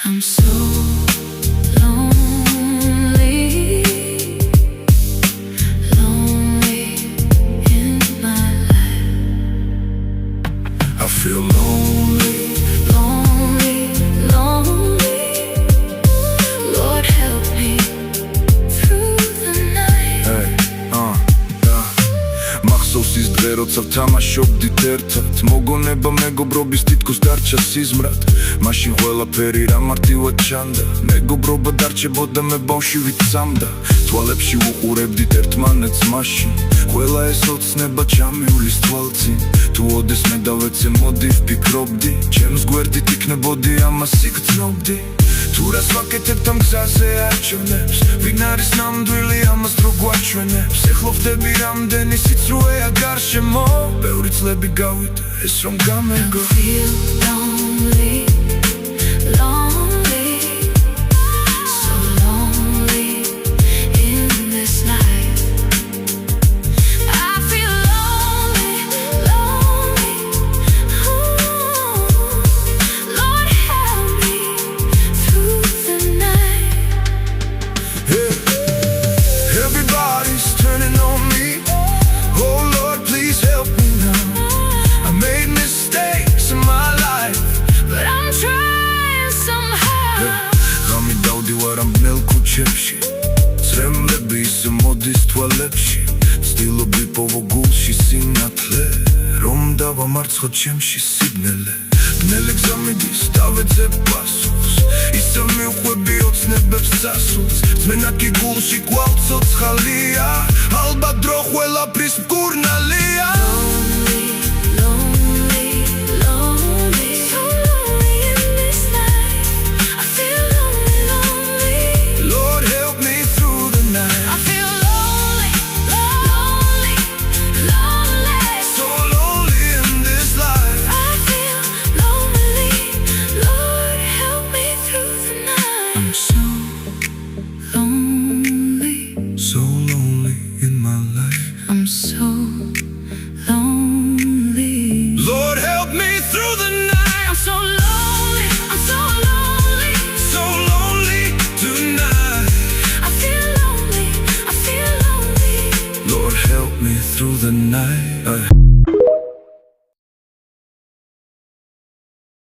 I'm so lonely, lonely in my life. I feel lonely, Lonely, lonely. Lord help me through the night. hey, მახსოვს ის დღე, როცა ვთამაშობდით ერთად, მოგონება მეგობრობის თითქოს დარჩა სიზმრად. მაშინ ყველაფერი რა მარტივად ჩანდა, მეგობრობა დარჩებოდა, მე ბავში ვიცამდა. თვალებში უყურებდით ერთმანეთს მაშინ, ყველა ეს ოცნება ჩამივლის თვალწინ. თუ ოდეს მე დავეცე მოდი ვფიქრობდი, ჩემს გვერდით იქნებოდი, ამას იგრძნობდი. თუ რას ვაკეთებთ ამ გზაზე არჩევნებს, ვინ არის ნამდვილი, ამას დრო გვაჩვენებს. ეხლა ვხდები რამდენი სიცრუეა გარშემო, ბევრი წლები გავიდა ეს რომ გამეგო. Feel lonely, lonely, so lonely in this life. I feel lonely, lonely. Lord help me through the night. Everybody's turning on me. Oh Lord, please help me now. I made mistakes in my life, But I'm trying somehow. Rami davdi varam bnel kuchepshi, Sremlebi se modis tvalebshi. Stilobi povo gulshi sinatle, Rom dava martsxo chemshi signele. Bnele gzamidis davedze pasus, Issa miuqvebi ocnebebs tsasus. Zmenaki gulshi gvalts otsxalia, Alba dro ყველაფრის მკურნალია. Lonely, lonely, lonely, so lonely in this life. I feel lonely, lonely. Lord help me through the night. I feel lonely, lonely, lonely. So lonely in this life. I feel lonely. Lord help me through the night. I'm so lonely, So lonely in my life. I'm so